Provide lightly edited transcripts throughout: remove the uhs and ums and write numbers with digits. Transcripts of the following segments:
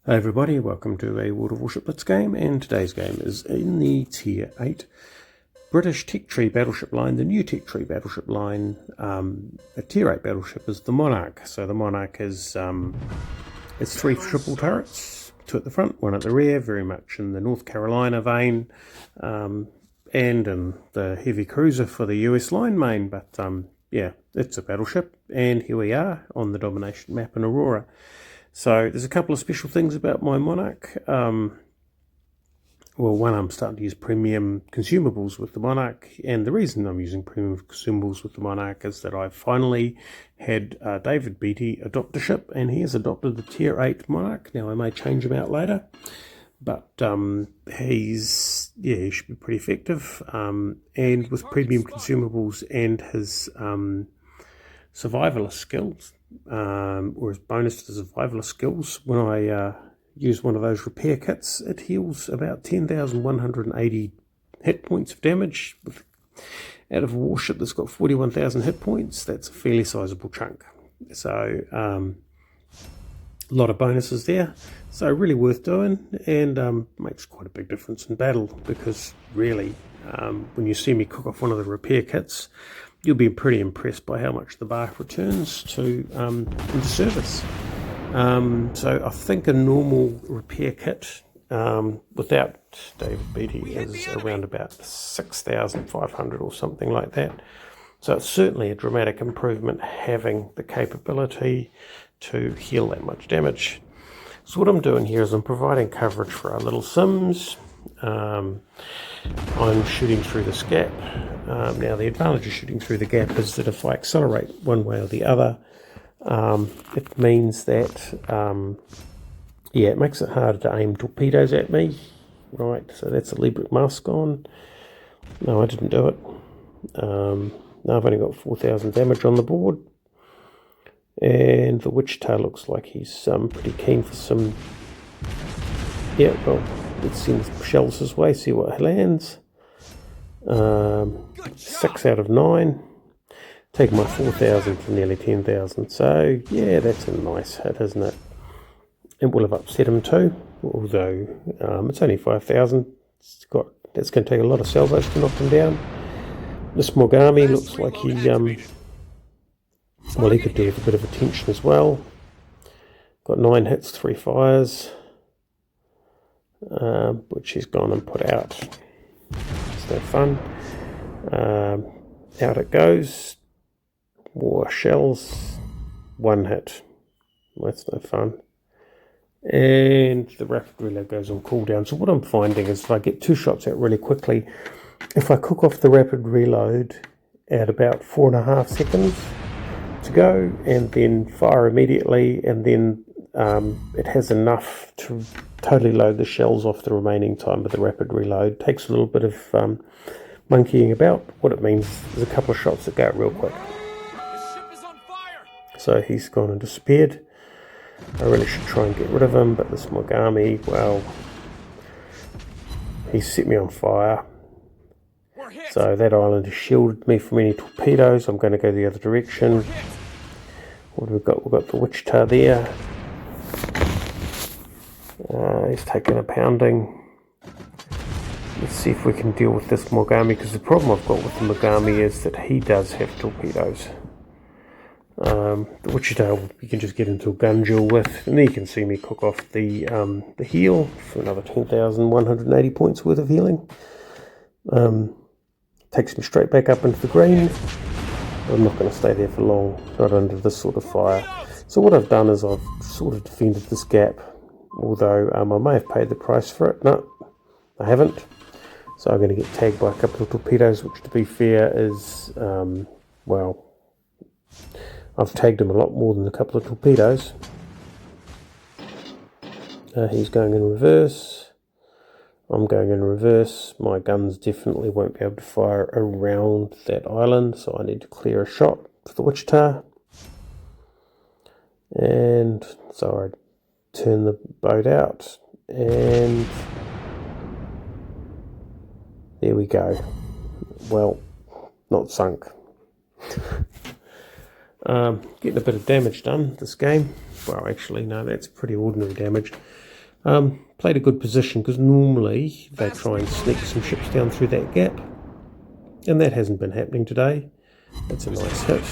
Hi everybody, welcome to a World of Warship Blitz game, and today's game is in the Tier 8 British Tech Tree battleship line, the new Tech Tree battleship line. A Tier 8 battleship is the Monarch. So the Monarch is it's 3 triple turrets, 2 at the front, 1 at the rear, very much in the North Carolina vein, and in the heavy cruiser for the US line main, but yeah, it's a battleship, and here we are on the domination map in Aurora. So there's a couple of special things about my Monarch. Well, one, I'm starting to use premium consumables with the Monarch, and the reason I'm using premium consumables with the Monarch is that I finally had David Beatty adopt a ship, and he has adopted the Tier 8 Monarch. Now, I may change him out later, but he should be pretty effective. And with premium consumables and his Survivalist skills, or his bonus to Survivalist skills, when I use one of those repair kits, it heals about 10,180 hit points of damage. Out of a warship that's got 41,000 hit points, that's a fairly sizable chunk. So a lot of bonuses there, so really worth doing, and makes quite a big difference in battle, because really when you see me cook off one of the repair kits, you'll be pretty impressed by how much the bark returns to into service. So I think a normal repair kit without David Beatty is around about 6,500 or something like that. So it's certainly a dramatic improvement having the capability to heal that much damage. So what I'm doing here is I'm providing coverage for our little sims. I'm shooting through this gap. Now the advantage of shooting through the gap is that if I accelerate one way or the other, it means that it makes it harder to aim torpedoes at me. Right, so that's a Liebrecht mask on. No, I didn't do it. Now I've only got 4,000 damage on the board, and the Wichita looks like he's pretty keen for some. Yeah, well, let's send shells his way, see what lands. 6 out of 9. Take my 4,000 to nearly 10,000. So yeah, that's a nice hit, isn't it? It will have upset him too, although it's only 5,000. That's going to take a lot of salvos to knock him down. This Mogami looks like he could do with a bit of attention as well. Got 9 hits, 3 fires, which he's gone and put out. It's no fun. Out it goes. More shells. 1 hit. That's no fun. And the rapid reload goes on cooldown. So what I'm finding is if I get 2 shots out really quickly, if I cook off the rapid reload at about 4.5 seconds to go, and then fire immediately, and then it has enough to totally load the shells off the remaining time of the rapid reload. Takes a little bit of monkeying about. What it means is a couple of shots that go real quick. So he's gone and disappeared. I really should try and get rid of him, but this Mogami, well, he set me on fire. So that island has shielded me from any torpedoes. I'm going to go the other direction. What have we got? We've got the Wichita there. He's taken a pounding. Let's see if we can deal with this Mogami, because the problem I've got with the Mogami is that he does have torpedoes. The Wichita you can just get into a gun duel with, and then you can see me cook off the heal for another 10,180 points worth of healing. Takes me straight back up into the green. I'm not going to stay there for long, not under this sort of fire. So what I've done is I've sort of defended this gap, although I may have paid the price for it. No, I haven't. So I'm going to get tagged by a couple of torpedoes, which to be fair is, well, I've tagged him a lot more than a couple of torpedoes. He's going in reverse. I'm going in reverse. My guns definitely won't be able to fire around that island, so I need to clear a shot for the Wichita. And so I turn the boat out, and there we go. Well, not sunk. Getting a bit of damage done this game. Well, actually, no, that's pretty ordinary damage. Played a good position because normally they try and sneak some ships down through that gap, and that hasn't been happening today. That's a nice hit.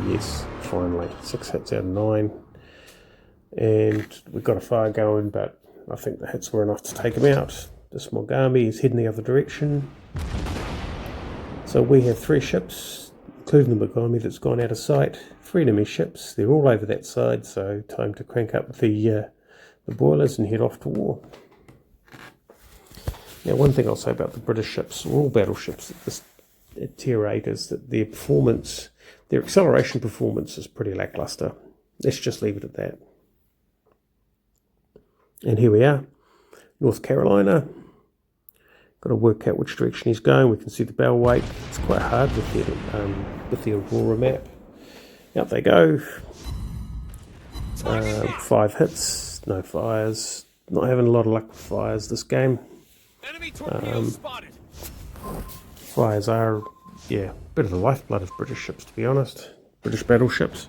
Yes, finally, 6 hits out of 9, and we've got a fire going, but I think the hits were enough to take him out. This Mogami is heading the other direction. So we have 3 ships, including the Mogami that's gone out of sight. 3 enemy ships. They're all over that side, so time to crank up the boilers and head off to war. Now, one thing I'll say about the British ships, or all battleships at Tier 8, is that their performance, their acceleration performance is pretty lackluster. Let's just leave it at that. And here we are, North Carolina. Got to work out which direction he's going. We can see the bow weight. It's quite hard with the Aurora map. Out they go. 5 hits, no fires. Not having a lot of luck with fires this game. Fires are, a bit of the lifeblood of British ships, to be honest. British battleships.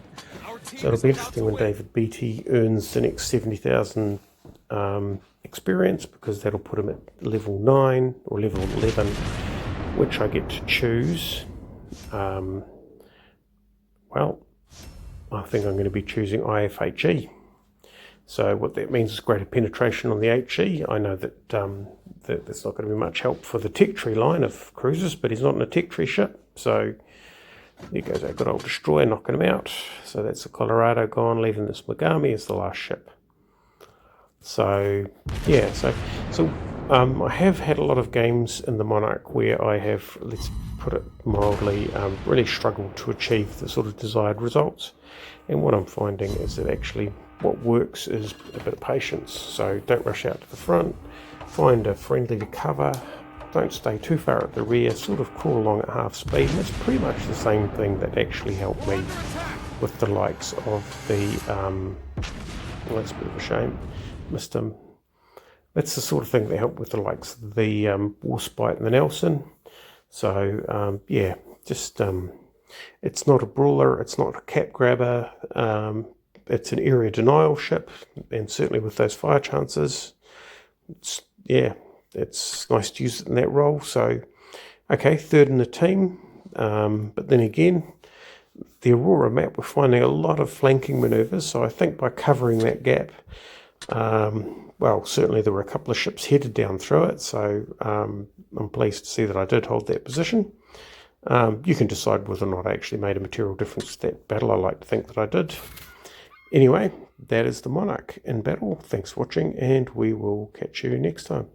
So it'll be interesting when David Beatty earns the next 70,000 experience, because that'll put him at level 9 or level 11, which I get to choose. Well, I think I'm going to be choosing IFHE. So what that means is greater penetration on the HE. I know that that's not going to be much help for the tech tree line of cruisers, but he's not in a tech tree ship. So there goes our good old destroyer, knocking him out. So that's the Colorado gone, leaving this Mogami as the last ship. So yeah, so I have had a lot of games in the Monarch where I have, let's put it mildly, really struggled to achieve the sort of desired results. And what I'm finding is that actually what works is a bit of patience. So don't rush out to the front, find a friendly to cover, don't stay too far at the rear, sort of crawl along at half speed. And it's pretty much the same thing that actually helped me with the likes of the, well, that's a bit of a shame, missed him. That's the sort of thing that helped with the likes of the Warspite and the Nelson. So yeah, just it's not a brawler, it's not a cap grabber, it's an area denial ship, and certainly with those fire chances, it's nice to use it in that role. So okay, 3rd in the team, but then again, the Aurora map, we're finding a lot of flanking manoeuvres, so I think by covering that gap, well, certainly there were a couple of ships headed down through it, so I'm pleased to see that I did hold that position. You can decide whether or not I actually made a material difference to that battle. I like to think that I did. Anyway, that is the Monarch in battle. Thanks for watching, and we will catch you next time.